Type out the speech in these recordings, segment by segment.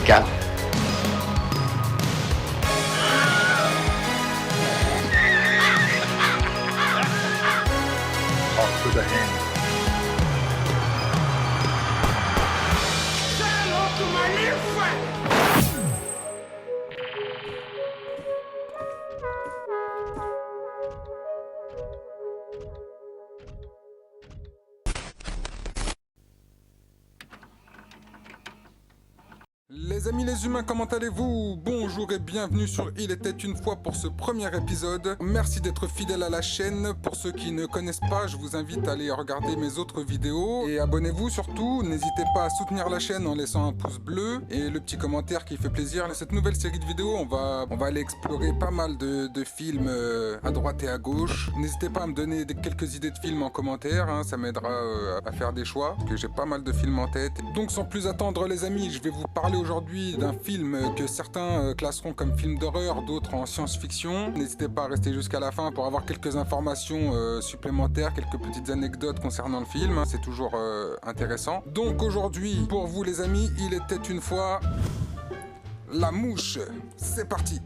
Véronica. Talk to the hand. Say hello to my little friend. Les amis les humains, comment allez-vous? Bonjour et bienvenue sur Il était une fois pour ce premier épisode. Merci d'être fidèles à la chaîne. Pour ceux qui ne connaissent pas, je vous invite à aller regarder mes autres vidéos. Et abonnez-vous surtout, n'hésitez pas à soutenir la chaîne en laissant un pouce bleu et le petit commentaire qui fait plaisir. Cette nouvelle série de vidéos, on va aller explorer pas mal de films à droite et à gauche. N'hésitez pas à me donner quelques idées de films en commentaire, hein, ça m'aidera à faire des choix, parce que j'ai pas mal de films en tête. Donc sans plus attendre les amis, je vais vous parler aujourd'hui d'un film que certains classeront comme film d'horreur, d'autres en science-fiction. N'hésitez pas à rester jusqu'à la fin pour avoir quelques informations supplémentaires, quelques petites anecdotes concernant le film. C'est toujours intéressant. Donc aujourd'hui, pour vous les amis, il était une fois La Mouche. C'est parti.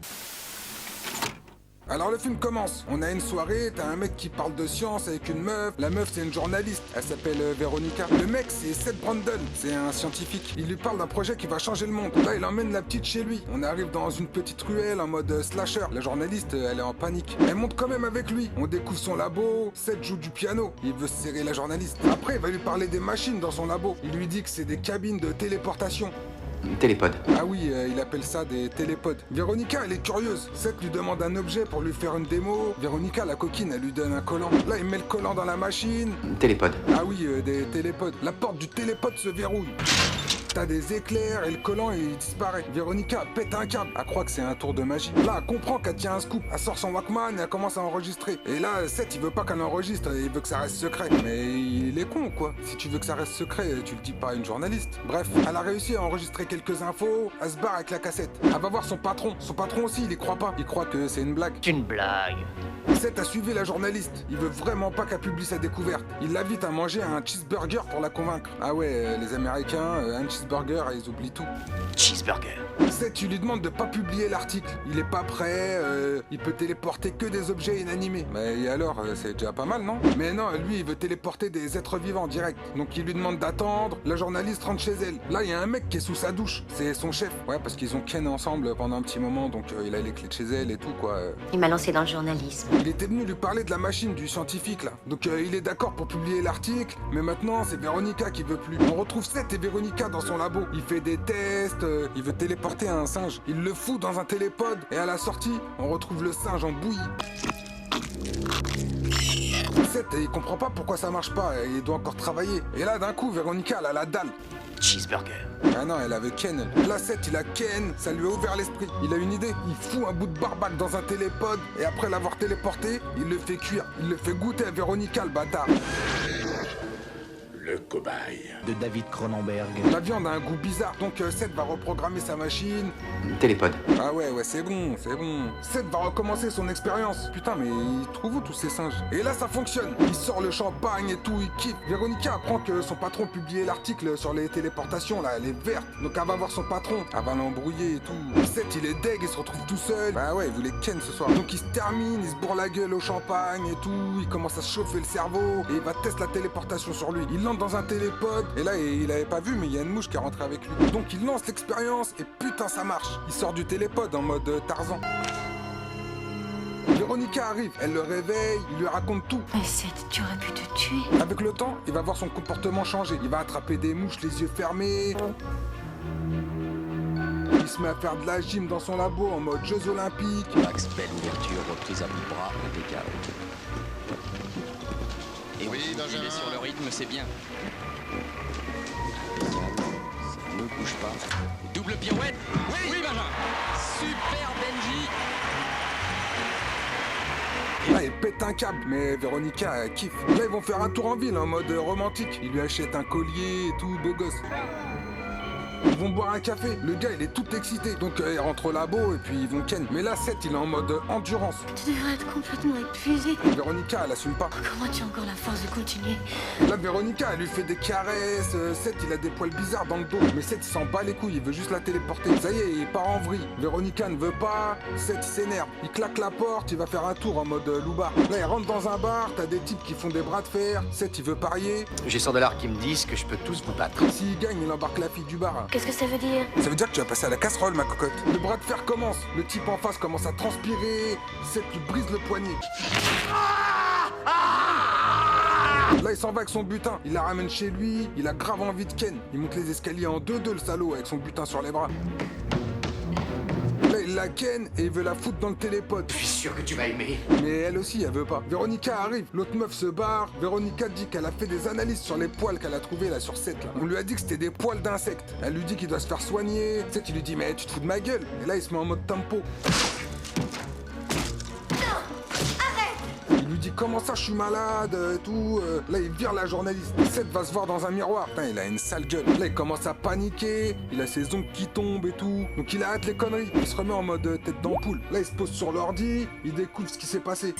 Alors le film commence, on a une soirée, t'as un mec qui parle de science avec une meuf. La meuf c'est une journaliste, elle s'appelle Véronica. Le mec c'est Seth Brandon, c'est un scientifique. Il lui parle d'un projet qui va changer le monde. Là il emmène la petite chez lui. On arrive dans une petite ruelle en mode slasher. La journaliste elle est en panique. Elle monte quand même avec lui. On découvre son labo, Seth joue du piano. Il veut serrer la journaliste. Après il va lui parler des machines dans son labo. Il lui dit que c'est des cabines de téléportation. Télépode. Ah oui, il appelle ça des télépodes. Véronica, elle est curieuse. Seth lui demande un objet pour lui faire une démo. Véronica, la coquine, elle lui donne un collant. Là, il met le collant dans la machine. Télépode. Ah oui, des télépodes. La porte du télépode se verrouille. T'as des éclairs et le collant il disparaît. Véronica pète un câble. Elle croit que c'est un tour de magie. Là, elle comprend qu'elle tient un scoop. Elle sort son Walkman et elle commence à enregistrer. Et là, Seth, il veut pas qu'elle enregistre. Il veut que ça reste secret. Mais il est con, quoi. Si tu veux que ça reste secret, tu le dis pas à une journaliste. Bref, elle a réussi à enregistrer quelques infos. Elle se barre avec la cassette. Elle va voir son patron. Son patron aussi, il y croit pas. Il croit que c'est une blague. C'est une blague. Seth a suivi la journaliste. Il veut vraiment pas qu'elle publie sa découverte. Il l'invite à manger un cheeseburger pour la convaincre. Ah ouais, les Américains, un cheeseburger, ils oublient tout. Cheeseburger. Seth, tu lui demandes de pas publier l'article. Il est pas prêt, il peut téléporter que des objets inanimés. Mais alors, c'est déjà pas mal, non? Mais non, lui, il veut téléporter des êtres vivants direct. Donc il lui demande d'attendre. La journaliste rentre chez elle. Là, il y a un mec qui est sous sa douche. C'est son chef. Ouais, parce qu'ils ont ken ensemble pendant un petit moment, donc il a les clés de chez elle et tout, quoi. Il m'a lancé dans le journalisme. Il était venu lui parler de la machine du scientifique là. Donc il est d'accord pour publier l'article, mais maintenant c'est Véronica qui veut plus. On retrouve Seth et Véronica dans son labo. Il fait des tests, il veut téléporter un singe. Il le fout dans un télépode et à la sortie, on retrouve le singe en bouillie. Seth, il comprend pas pourquoi ça marche pas, il doit encore travailler. Et là d'un coup, Véronica elle a la dalle. Cheeseburger. Ah non, elle avait Ken. Là, Seth, il a Ken, ça lui a ouvert l'esprit. Il a une idée, il fout un bout de barbac dans un télépode et après l'avoir téléporté, il le fait cuire. Il le fait goûter à Véronica, le bâtard. Le cobaye. De David Cronenberg. La viande a un goût bizarre, donc Seth va reprogrammer sa machine. Télépode. Ah ouais, c'est bon, c'est bon. Seth va recommencer son expérience. Putain, mais ils trouvent où tous ces singes? Et là, ça fonctionne. Il sort le champagne et tout, il kiffe. Véronica apprend que son patron publiait l'article sur les téléportations, là, elle est verte. Donc elle va voir son patron, elle va l'embrouiller et tout. Seth, il est deg, il se retrouve tout seul. Bah ouais, il voulait Ken ce soir. Donc il se termine, il se bourre la gueule au champagne et tout. Il commence à se chauffer le cerveau et il va tester la téléportation sur lui. Il dans un télépode et là il avait pas vu mais il y a une mouche qui est rentrée avec lui. Donc il lance l'expérience et putain ça marche. Il sort du télépode en mode Tarzan. Véronica arrive, elle le réveille, il lui raconte tout. Mais Seth, tu aurais pu te tuer. Avec le temps, il va voir son comportement changer. Il va attraper des mouches les yeux fermés. Il se met à faire de la gym dans son labo en mode Jeux Olympiques. Max, belle ouverture, reprise à bout de bras, impeccable. Et oui, Benjamin. Sur le rythme, c'est bien. Impeccable. Ça ne bouge pas. Double pirouette. Oui, Benjamin. Super Benji. Là, il pète un câble, mais Véronica elle kiffe. Là, ils vont faire un tour en ville en mode romantique. Il lui achète un collier et tout, beau gosse. Ils vont boire un café. Le gars, il est tout excité. Donc, il rentre au labo et puis ils vont ken. Mais là, Seth, il est en mode endurance. Tu devrais être complètement épuisé. Véronica, elle assume pas. Comment tu as encore la force de continuer? Là, Véronica, elle lui fait des caresses. Seth, il a des poils bizarres dans le dos. Mais Seth, il s'en bat les couilles. Il veut juste la téléporter. Ça y est, il part en vrille. Véronica ne veut pas. Seth, il s'énerve. Il claque la porte. Il va faire un tour en mode loupard. Là, il rentre dans un bar. T'as des types qui font des bras de fer. Seth, il veut parier. J'ai 100 $ qui me disent que je peux tous vous battre. S'il gagne, il embarque la fille du bar. Qu'est-ce que ça veut dire? Ça veut dire que tu vas passer à la casserole, ma cocotte. Le bras de fer commence. Le type en face commence à transpirer. Seth lui brise le poignet. Là, il s'en va avec son butin. Il la ramène chez lui. Il a grave envie de ken. Il monte les escaliers en 2-2, le salaud, avec son butin sur les bras. Là, il la ken et il veut la foutre dans le télépode. Je suis sûr que tu vas aimer. Mais elle aussi, elle veut pas. Véronica arrive. L'autre meuf se barre. Véronica dit qu'elle a fait des analyses sur les poils qu'elle a trouvés là sur Seth. Là. On lui a dit que c'était des poils d'insectes. Elle lui dit qu'il doit se faire soigner. Seth, il lui dit, mais tu te fous de ma gueule. Et là, il se met en mode tempo. Il lui dit comment ça je suis malade et tout. Là il vire la journaliste. Seth va se voir dans un miroir. Putain, il a une sale gueule. Là il commence à paniquer. Il a ses ongles qui tombent et tout. Donc il a hâte les conneries. Il se remet en mode tête d'ampoule. Là il se pose sur l'ordi. Il découvre ce qui s'est passé.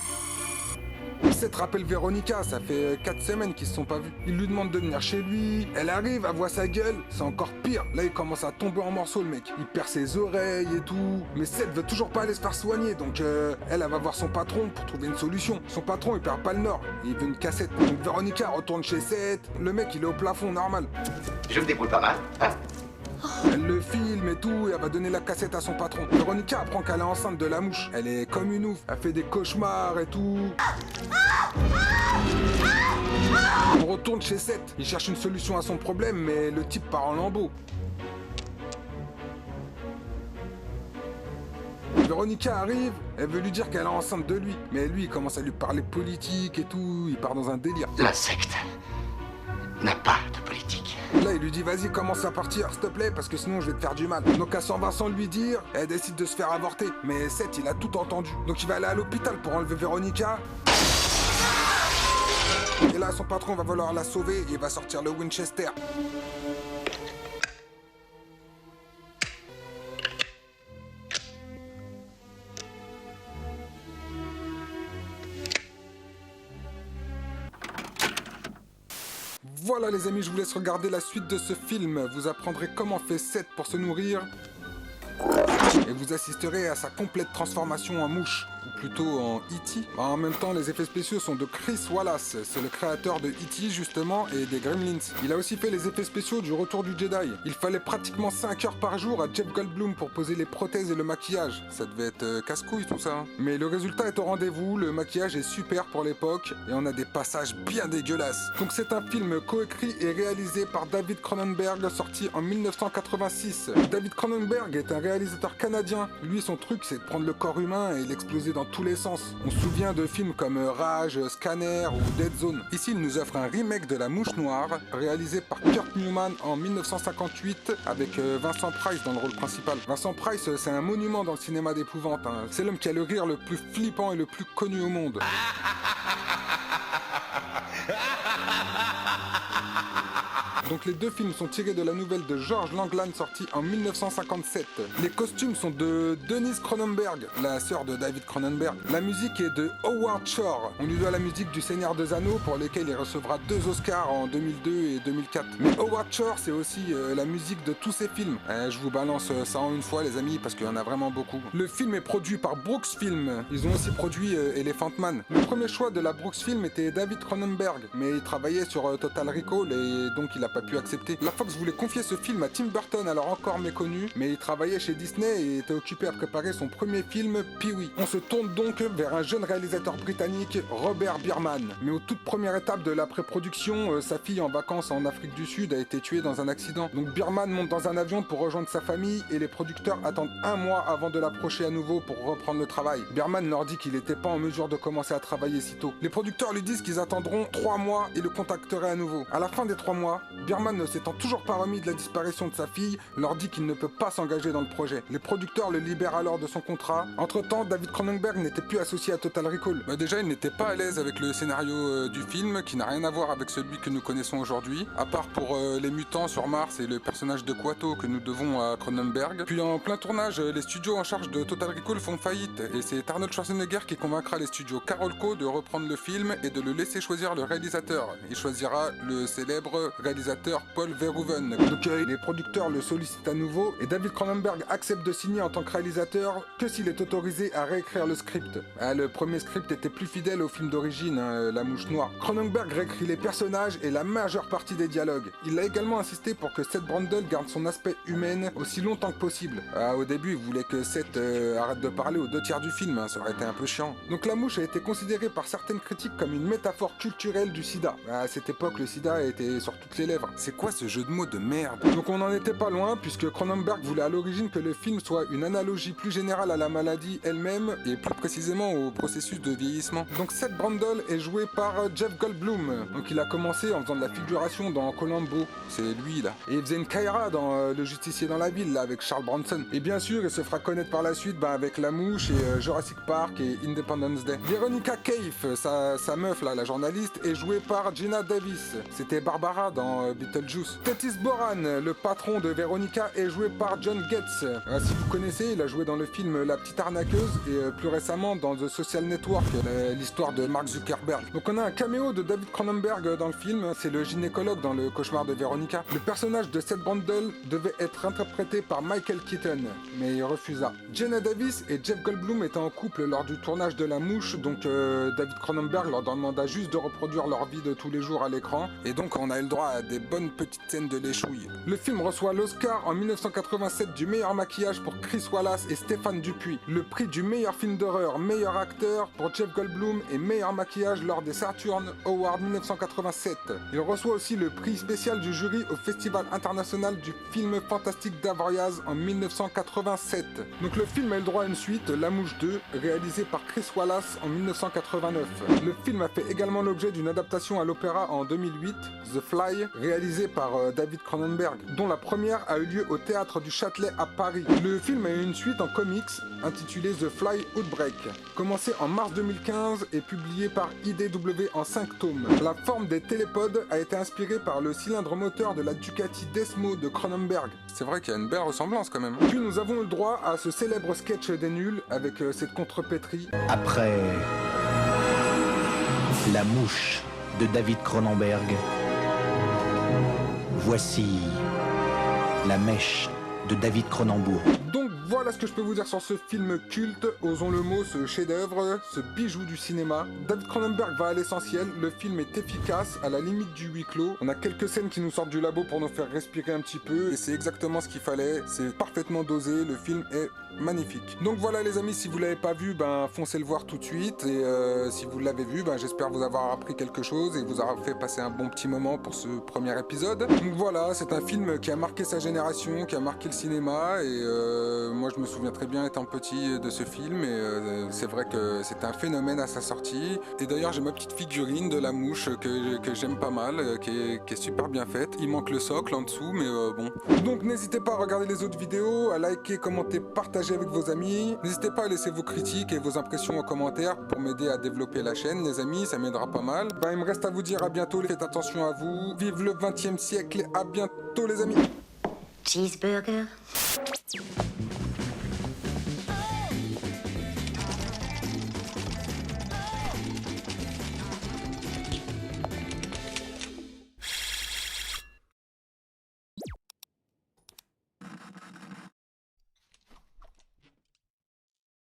Seth rappelle Véronica, ça fait 4 semaines qu'ils se sont pas vus. Il lui demande de venir chez lui. Elle arrive, elle voit sa gueule. C'est encore pire. Là, il commence à tomber en morceaux, le mec. Il perd ses oreilles et tout. Mais Seth veut toujours pas aller se faire soigner. Donc, elle va voir son patron pour trouver une solution. Son patron, il perd pas le nord. Il veut une cassette. Donc, Véronica retourne chez Seth. Le mec, il est au plafond normal. Je me débrouille pas mal, hein? Elle le filme et tout, et elle va donner la cassette à son patron. Véronica apprend qu'elle est enceinte de la mouche. Elle est comme une ouf. Elle fait des cauchemars et tout. On retourne chez Seth. Il cherche une solution à son problème, mais le type part en lambeaux. Véronica arrive, elle veut lui dire qu'elle est enceinte de lui. Mais lui, il commence à lui parler politique et tout. Il part dans un délire. L'insecte n'a pas de politique. Là, il lui dit, vas-y, commence à partir, s'il te plaît, parce que sinon, je vais te faire du mal. Donc, elle s'en va sans lui dire, elle décide de se faire avorter. Mais Seth, il a tout entendu. Donc, il va aller à l'hôpital pour enlever Véronica. Et là, son patron va vouloir la sauver et il va sortir le Winchester. Voilà les amis, je vous laisse regarder la suite de ce film. Vous apprendrez comment fait Seth pour se nourrir. Et vous assisterez à sa complète transformation en mouche, ou plutôt en E.T. En même temps, les effets spéciaux sont de Chris Wallace, c'est le créateur de E.T. justement et des Gremlins. Il a aussi fait les effets spéciaux du Retour du Jedi. Il fallait pratiquement 5 heures par jour à Jeff Goldblum pour poser les prothèses et le maquillage. Ça devait être casse-couille tout ça. Mais le résultat est au rendez-vous, le maquillage est super pour l'époque et on a des passages bien dégueulasses. Donc c'est un film coécrit et réalisé par David Cronenberg, sorti en 1986. David Cronenberg est un réalisateur canadien. Lui, son truc, c'est de prendre le corps humain et l'exploser dans tous les sens. On se souvient de films comme Rage, Scanner ou Dead Zone. Ici, il nous offre un remake de La Mouche Noire, réalisé par Kurt Newman en 1958, avec Vincent Price dans le rôle principal. Vincent Price, c'est un monument dans le cinéma d'épouvante. Hein. C'est l'homme qui a le rire le plus flippant et le plus connu au monde. Donc les deux films sont tirés de la nouvelle de George Langland sortie en 1957. Les costumes sont de Denise Cronenberg, la sœur de David Cronenberg. La musique est de Howard Shore. On lui doit la musique du Seigneur des Anneaux pour lesquels il recevra 2 Oscars en 2002 et 2004. Mais Howard Shore, c'est aussi la musique de tous ses films. Je vous balance ça en une fois les amis parce qu'il y en a vraiment beaucoup. Le film est produit par Brooks Film. Ils ont aussi produit Elephant Man. Le premier choix de la Brooks Film était David Cronenberg, mais il travaillait sur Total Recall et donc il a pas pu accepter. La Fox voulait confier ce film à Tim Burton, alors encore méconnu, mais il travaillait chez Disney et était occupé à préparer son premier film, Pee-wee. On se tourne donc vers un jeune réalisateur britannique, Robert Bierman. Mais aux toutes premières étapes de la pré-production, sa fille en vacances en Afrique du Sud a été tuée dans un accident. Donc Bierman monte dans un avion pour rejoindre sa famille et les producteurs attendent 1 mois avant de l'approcher à nouveau pour reprendre le travail. Bierman leur dit qu'il n'était pas en mesure de commencer à travailler si tôt. Les producteurs lui disent qu'ils attendront 3 mois et le compte contacterait à nouveau. À la fin des 3 mois, Birman, ne s'étant toujours pas remis de la disparition de sa fille, leur dit qu'il ne peut pas s'engager dans le projet. Les producteurs le libèrent alors de son contrat. Entre-temps, David Cronenberg n'était plus associé à Total Recall. Déjà, il n'était pas à l'aise avec le scénario du film, qui n'a rien à voir avec celui que nous connaissons aujourd'hui, à part pour les mutants sur Mars et le personnage de Kuato que nous devons à Cronenberg. Puis en plein tournage, les studios en charge de Total Recall font faillite, et c'est Arnold Schwarzenegger qui convaincra les studios Carolco de reprendre le film et de le laisser choisir le réalisateur. Il choisira le célèbre réalisateur Paul Verhoeven. Donc les producteurs le sollicitent à nouveau, et David Cronenberg accepte de signer en tant que réalisateur que s'il est autorisé à réécrire le script. Le premier script était plus fidèle au film d'origine, La Mouche Noire. Cronenberg réécrit les personnages et la majeure partie des dialogues. Il a également insisté pour que Seth Brundle garde son aspect humain aussi longtemps que possible. Au début, il voulait que Seth arrête de parler aux 2 tiers du film, ça aurait été un peu chiant. Donc la mouche a été considérée par certaines critiques comme une métaphore culturelle du sida. À cette époque, le sida était sur toutes les lèvres. C'est quoi ce jeu de mots de merde? Donc on n'en était pas loin, puisque Cronenberg voulait à l'origine que le film soit une analogie plus générale à la maladie elle-même, et plus précisément au processus de vieillissement. Donc Seth Brundle est joué par Jeff Goldblum. Donc il a commencé en faisant de la figuration dans Columbo, c'est lui là. Et il faisait une Kyra dans Le Justicier dans la ville, là, avec Charles Bronson. Et bien sûr, il se fera connaître par la suite avec La Mouche et Jurassic Park et Independence Day. Veronica Cave, sa meuf là, la journaliste, est jouée par Gina Davis. C'était Barbara dans Beetlejuice. Tethys Boran, le patron de Veronica, est joué par John Getz. Si vous connaissez, il a joué dans le film La Petite Arnaqueuse et plus récemment dans The Social Network, l'histoire de Mark Zuckerberg. Donc on a un caméo de David Cronenberg dans le film, c'est le gynécologue dans Le Cauchemar de Veronica. Le personnage de Seth Brundle devait être interprété par Michael Keaton, mais il refusa. Gina Davis et Jeff Goldblum étaient en couple lors du tournage de La Mouche, donc David Cronenberg leur demanda juste de reproduire leur vie de tous les jours à l'écran, et donc on a eu le droit à des bonnes petites scènes de léchouille. Le film reçoit l'Oscar en 1987 du meilleur maquillage pour Chris Wallace et Stéphane Dupuis, le prix du meilleur film d'horreur, meilleur acteur pour Jeff Goldblum et meilleur maquillage lors des Saturn Awards 1987. Il reçoit aussi le prix spécial du jury au Festival international du film fantastique d'Avoriaz en 1987. Donc le film a eu le droit à une suite, La Mouche 2, réalisée par Chris Wallace en 1989. Le film a fait également l'objet d'une adaptation à l'opéra en 2008, The Fly, réalisée par David Cronenberg, dont la première a eu lieu au Théâtre du Châtelet à Paris. Le film a eu une suite en comics, intitulée The Fly Outbreak, commencé en mars 2015 et publié par IDW en 5 tomes. La forme des télépodes a été inspirée par le cylindre moteur de la Ducati Desmo de Cronenberg. C'est vrai qu'il y a une belle ressemblance quand même. Puis nous avons eu le droit à ce célèbre sketch des nuls avec cette contrepétrie. Après La Mouche de David Cronenberg, voici La Mèche de David Cronenbourg. Donc voilà ce que je peux vous dire sur ce film culte, osons le mot, ce chef-d'œuvre, ce bijou du cinéma. David Cronenberg va à l'essentiel, le film est efficace, à la limite du huis clos. On a quelques scènes qui nous sortent du labo pour nous faire respirer un petit peu, et c'est exactement ce qu'il fallait, c'est parfaitement dosé, le film est magnifique. Donc voilà les amis, si vous l'avez pas vu, foncez le voir tout de suite, et si vous l'avez vu, j'espère vous avoir appris quelque chose et vous avoir fait passer un bon petit moment pour ce premier épisode. Donc voilà, c'est un film qui a marqué sa génération, qui a marqué le cinéma, et moi je me souviens très bien étant petit de ce film, et c'est vrai que c'était un phénomène à sa sortie. Et d'ailleurs j'ai ma petite figurine de La Mouche que j'aime pas mal, qui est super bien faite. Il manque le socle en dessous, mais bon. Donc n'hésitez pas à regarder les autres vidéos, à liker, commenter, partager avec vos amis. N'hésitez pas à laisser vos critiques et vos impressions en commentaire pour m'aider à développer la chaîne, les amis, ça m'aidera pas mal. Il me reste à vous dire à bientôt, faites attention à vous, vive le 20e siècle, à bientôt les amis. Cheeseburger.